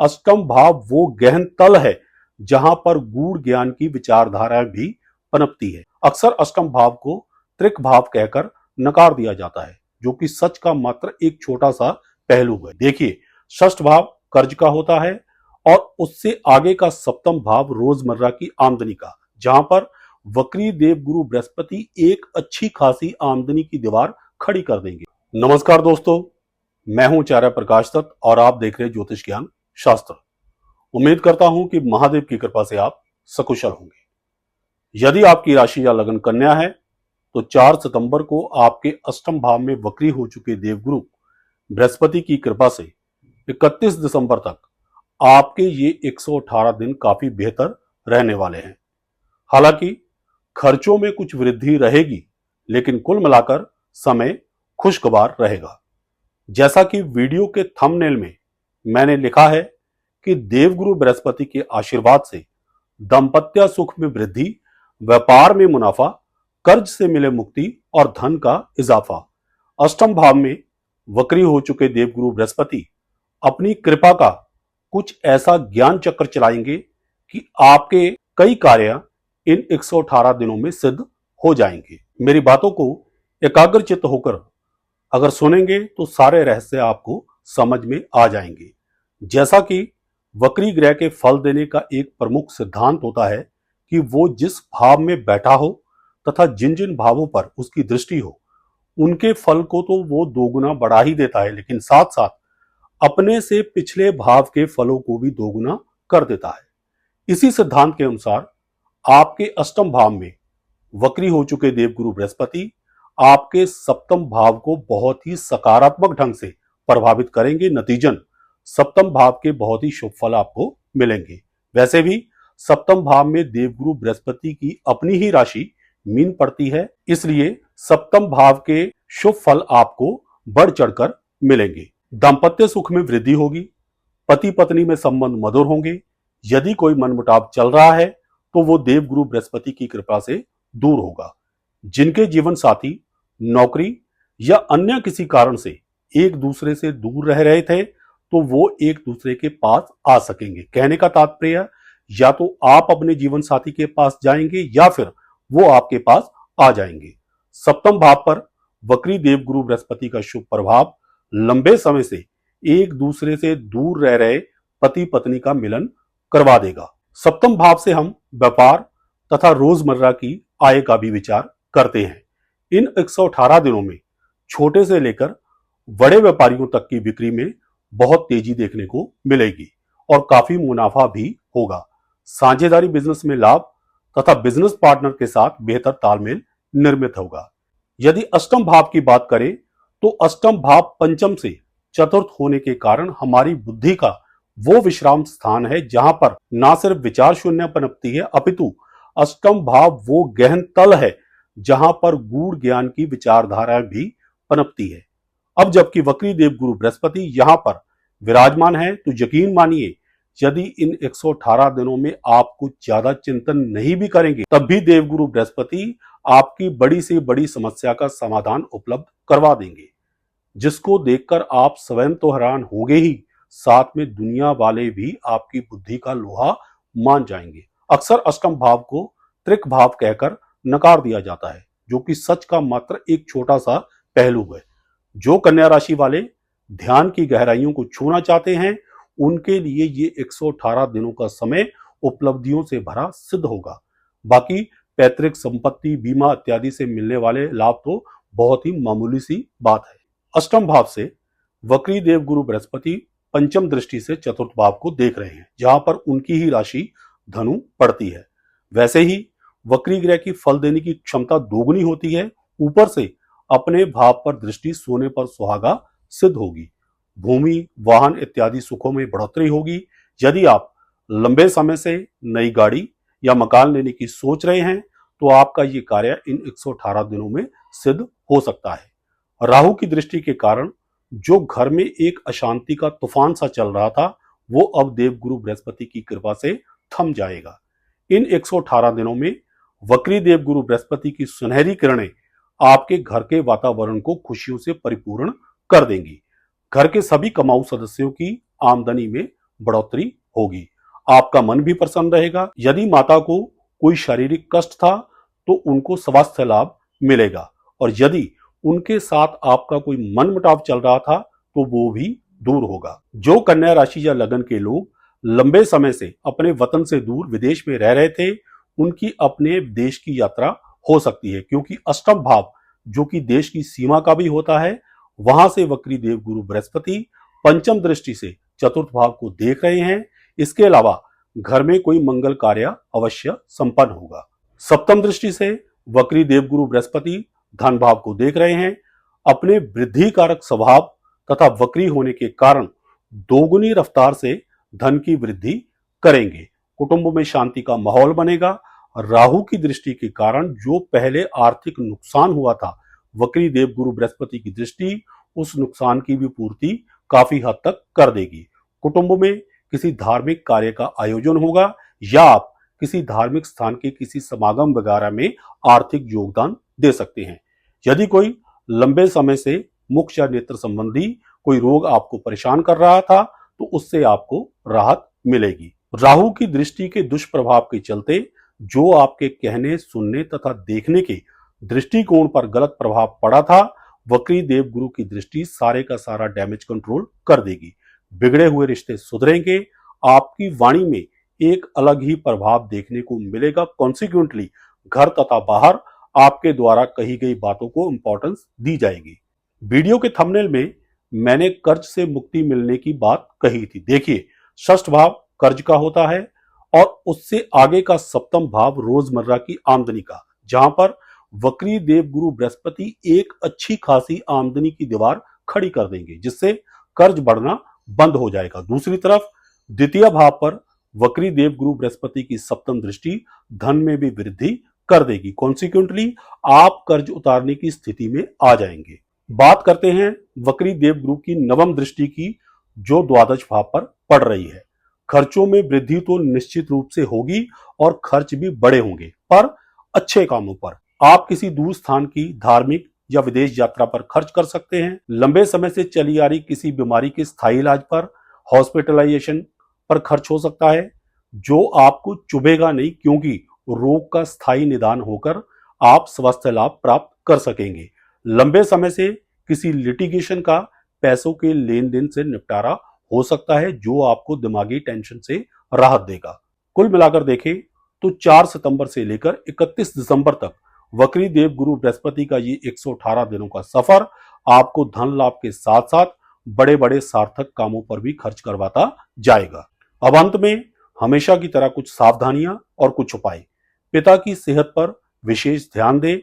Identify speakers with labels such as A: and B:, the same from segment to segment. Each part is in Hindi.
A: अष्टम भाव वो गहन तल है जहां पर गूढ़ ज्ञान की विचारधारा भी पनपती है। अक्सर अष्टम भाव को त्रिक भाव कहकर नकार दिया जाता है, जो कि सच का मात्र एक छोटा सा पहलू है। देखिए, षष्ठ भाव कर्ज का होता है और उससे आगे का सप्तम भाव रोजमर्रा की आमदनी का, जहां पर वक्री देवगुरु बृहस्पति एक अच्छी खासी आमदनी की दीवार खड़ी कर देंगे। नमस्कार दोस्तों, मैं हूं आचार्य प्रकाश दत्त और आप देख रहे हैं ज्योतिष ज्ञान शास्त्र। उम्मीद करता हूं कि महादेव की कृपा से आप सकुशल होंगे। यदि आपकी राशि या लग्न कन्या है तो 4 सितंबर को आपके अष्टम भाव में वक्री हो चुके देवगुरु बृहस्पति की कृपा से 31 दिसंबर तक आपके ये 118 दिन काफी बेहतर रहने वाले हैं। हालांकि खर्चों में कुछ वृद्धि रहेगी, लेकिन कुल मिलाकर समय खुशगवार रहेगा। जैसा कि वीडियो के थंबनेल में मैंने लिखा है कि देवगुरु बृहस्पति के आशीर्वाद से दांपत्य सुख में वृद्धि, व्यापार में मुनाफा, कर्ज से मिले मुक्ति और धन का इजाफा। अष्टम भाव में वक्री हो चुके देवगुरु बृहस्पति अपनी कृपा का कुछ ऐसा ज्ञान चक्र चलाएंगे कि आपके कई कार्य इन 118 दिनों में सिद्ध हो जाएंगे। मेरी बातों को एकाग्रचित्त होकर अगर सुनेंगे तो सारे रहस्य आपको समझ में आ जाएंगे। जैसा कि वक्री ग्रह के फल देने का एक प्रमुख सिद्धांत होता है कि वो जिस भाव में बैठा हो तथा जिन जिन भावों पर उसकी दृष्टि हो, उनके फल को तो वो दोगुना बढ़ा ही देता है, लेकिन साथ साथ अपने से पिछले भाव के फलों को भी दोगुना कर देता है। इसी सिद्धांत के अनुसार आपके अष्टम भाव में वक्री हो चुके देवगुरु बृहस्पति आपके सप्तम भाव को बहुत ही सकारात्मक ढंग से प्रभावित करेंगे। नतीजन सप्तम भाव के बहुत ही शुभ फल आपको मिलेंगे। वैसे भी सप्तम भाव में देवगुरु बृहस्पति की अपनी ही राशि मीन पड़ती है, इसलिए सप्तम भाव के शुभ फल आपको बढ़ चढ़कर मिलेंगे। दांपत्य सुख में वृद्धि होगी, पति पत्नी में संबंध मधुर होंगे। यदि कोई मनमुटाव चल रहा है तो वो देवगुरु बृहस्पति की कृपा से दूर होगा। जिनके जीवन साथी नौकरी या अन्य किसी कारण से एक दूसरे से दूर रह रहे थे, तो वो एक दूसरे के पास आ सकेंगे। कहने का तात्पर्य, या तो आप अपने जीवन साथी के पास जाएंगे या फिर वो आपके पास आ जाएंगे। सप्तम भाव पर वक्री देवगुरु बृहस्पति का शुभ प्रभाव लंबे समय से एक दूसरे से दूर रह रहे पति पत्नी का मिलन करवा देगा। सप्तम भाव से हम व्यापार तथा रोजमर्रा की आय का भी विचार करते हैं। इन 118 दिनों में छोटे से लेकर बड़े व्यापारियों तक की बिक्री में बहुत तेजी देखने को मिलेगी और काफी मुनाफा भी होगा। साझेदारी बिजनेस में लाभ तथा बिजनेस पार्टनर के साथ बेहतर तालमेल निर्मित होगा। यदि अष्टम भाव की बात करें तो अष्टम भाव पंचम से चतुर्थ होने के कारण हमारी बुद्धि का वो विश्राम स्थान है जहां पर ना सिर्फ विचार शून्य पनपती है, अपितु अष्टम भाव वो गहन तल है जहां पर गूढ़ ज्ञान की विचारधारा भी पनपती है। अब जबकि वक्री देवगुरु बृहस्पति यहां पर विराजमान है, तो यकीन मानिए यदि इन 118 दिनों में आप कुछ ज्यादा चिंतन नहीं भी करेंगे, तब भी देवगुरु बृहस्पति आपकी बड़ी से बड़ी समस्या का समाधान उपलब्ध करवा देंगे, जिसको देखकर आप स्वयं तो हैरान होंगे ही, साथ में दुनिया वाले भी आपकी बुद्धि का लोहा मान जाएंगे। अक्सर अष्टम भाव को त्रिक भाव कहकर नकार दिया जाता है, जो कि सच का मात्र एक छोटा सा पहलू है। जो कन्या राशि वाले ध्यान की गहराइयों को छूना चाहते हैं, उनके लिए ये 118 दिनों का समय उपलब्धियों से भरा सिद्ध होगा। बाकी पैतृक संपत्ति, बीमा इत्यादि से मिलने वाले लाभ तो बहुत ही मामूली सी बात है। अष्टम भाव से वक्री देवगुरु बृहस्पति पंचम दृष्टि से चतुर्थ भाव को देख रहे हैं, जहां पर उनकी ही राशि धनु पड़ती है। वैसे ही वक्री ग्रह की फल देने की क्षमता दोगुनी होती है। ऊपर से अपने भाव पर दृष्टि सोने पर सुहागा सिद्ध होगी। भूमि, वाहन इत्यादि सुखों में बढ़ोतरी होगी। यदि आप लंबे समय से नई गाड़ी या मकान लेने की सोच रहे हैं, तो आपका ये कार्य इन 118 दिनों में सिद्ध हो सकता है। राहु की दृष्टि के कारण जो घर में एक अशांति का तूफान सा चल रहा था, वो अब देवगुरु बृहस्पति की कृपा से थम जाएगा। इन 118 दिनों में वक्री देवगुरु बृहस्पति की सुनहरी किरणें आपके घर के वातावरण को खुशियों से परिपूर्ण कर देंगी। घर के सभी कमाऊ सदस्यों की आमदनी में बढ़ोतरी होगी। आपका मन भी प्रसन्न रहेगा। यदि माता को कोई शारीरिक कष्ट था तो उनको स्वास्थ्य लाभ मिलेगा, और यदि उनके साथ आपका कोई मनमुटाव चल रहा था तो वो भी दूर होगा। जो कन्या राशि या लगन के लोग लंबे समय से अपने वतन से दूर विदेश में रह रहे थे, उनकी अपने देश की यात्रा हो सकती है, क्योंकि अष्टम भाव जो कि देश की सीमा का भी होता है, वहां से वक्री देव गुरु बृहस्पति पंचम दृष्टि से चतुर्थ भाव को देख रहे हैं। इसके अलावा घर में कोई मंगल कार्य अवश्य संपन्न होगा। सप्तम दृष्टि से वक्री देव गुरु बृहस्पति धन भाव को देख रहे हैं। अपने वृद्धि कारक स्वभाव तथा वक्री होने के कारण दोगुनी रफ्तार से धन की वृद्धि करेंगे। कुटुंब में शांति का माहौल बनेगा। राहु की दृष्टि के कारण जो पहले आर्थिक नुकसान हुआ था, वक्री देव गुरु बृहस्पति की दृष्टि उस नुकसान की भी पूर्ति काफी हद तक कर देगी। कुटुंब में किसी धार्मिक कार्य का आयोजन होगा, या आप किसी धार्मिक स्थान के किसी समागम वगैरह में आर्थिक योगदान दे सकते हैं। यदि कोई लंबे समय से मुख या नेत्र संबंधी कोई रोग आपको परेशान कर रहा था तो उससे आपको राहत मिलेगी। राहु की दृष्टि के दुष्प्रभाव के चलते जो आपके कहने, सुनने तथा देखने के दृष्टिकोण पर गलत प्रभाव पड़ा था, वक्री देव गुरु की दृष्टि सारे का सारा डैमेज कंट्रोल कर देगी। बिगड़े हुए रिश्ते सुधरेंगे। आपकी वाणी में एक अलग ही प्रभाव देखने को मिलेगा। कॉन्सिक्वेंटली घर तथा बाहर आपके द्वारा कही गई बातों को इंपॉर्टेंस दी जाएगी। वीडियो के थंबनेल में मैंने कर्ज से मुक्ति मिलने की बात कही थी। देखिए, षष्ठ भाव कर्ज का होता है और उससे आगे का सप्तम भाव रोजमर्रा की आमदनी का, जहां पर वक्री देव गुरु बृहस्पति एक अच्छी खासी आमदनी की दीवार खड़ी कर देंगे, जिससे कर्ज बढ़ना बंद हो जाएगा। दूसरी तरफ द्वितीय भाव पर वक्री देव गुरु बृहस्पति की सप्तम दृष्टि धन में भी वृद्धि कर देगी। कॉन्सिक्वेंटली आप कर्ज उतारने की स्थिति में आ जाएंगे। बात करते हैं वक्री देव गुरु की नवम दृष्टि की, जो द्वादश भाव पर पड़ रही है। खर्चों में वृद्धि तो निश्चित रूप से होगी और खर्च भी बड़े होंगे, पर अच्छे कामों पर। आप किसी दूर स्थान की धार्मिक या विदेश यात्रा पर खर्च कर सकते हैं। लंबे समय से चली आ रही किसी बीमारी के स्थायी इलाज पर, हॉस्पिटलाइजेशन पर खर्च हो सकता है, जो आपको चुभेगा नहीं, क्योंकि रोग का स्थायी निदान होकर आप स्वास्थ्य लाभ प्राप्त कर सकेंगे। लंबे समय से किसी लिटिगेशन का पैसों के लेन देन से निपटारा हो सकता है, जो आपको दिमागी टेंशन से राहत देगा। कुल मिलाकर देखें तो 4 सितंबर से लेकर 31 दिसंबर तक वक्री देव गुरु बृहस्पति का ये 118 दिनों का सफर आपको धन लाभ के साथ साथ बड़े बड़े सार्थक कामों पर भी खर्च करवाता जाएगा। अब अंत में हमेशा की तरह कुछ सावधानियां और कुछ उपाय। पिता की सेहत पर विशेष ध्यान दें।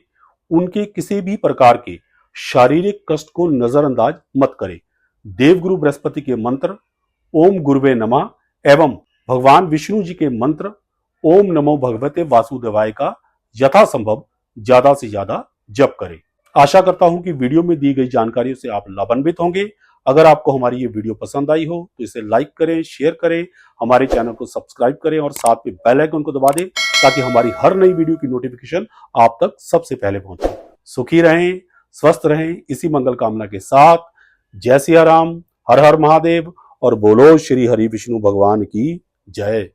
A: उनके किसी भी प्रकार के शारीरिक कष्ट को नजरअंदाज मत करें। देवगुरु बृहस्पति के मंत्र ओम गुरुवे नमः एवं भगवान विष्णु जी के मंत्र ओम नमो भगवते वासुदेवाय का यथासंभव ज्यादा से ज्यादा जप करें। आशा करता हूं कि वीडियो में दी गई जानकारियों से आप लाभान्वित होंगे। अगर आपको हमारी ये वीडियो पसंद आई हो तो इसे लाइक करें, शेयर करें, हमारे चैनल को सब्सक्राइब करें और साथ में बेल आइकन को दबा दें, ताकि हमारी हर नई वीडियो की नोटिफिकेशन आप तक सबसे पहले पहुंचे। सुखी रहें, स्वस्थ रहें, इसी मंगल कामना के साथ जय सिया राम, हर हर महादेव और बोलो श्री हरि विष्णु भगवान की जय।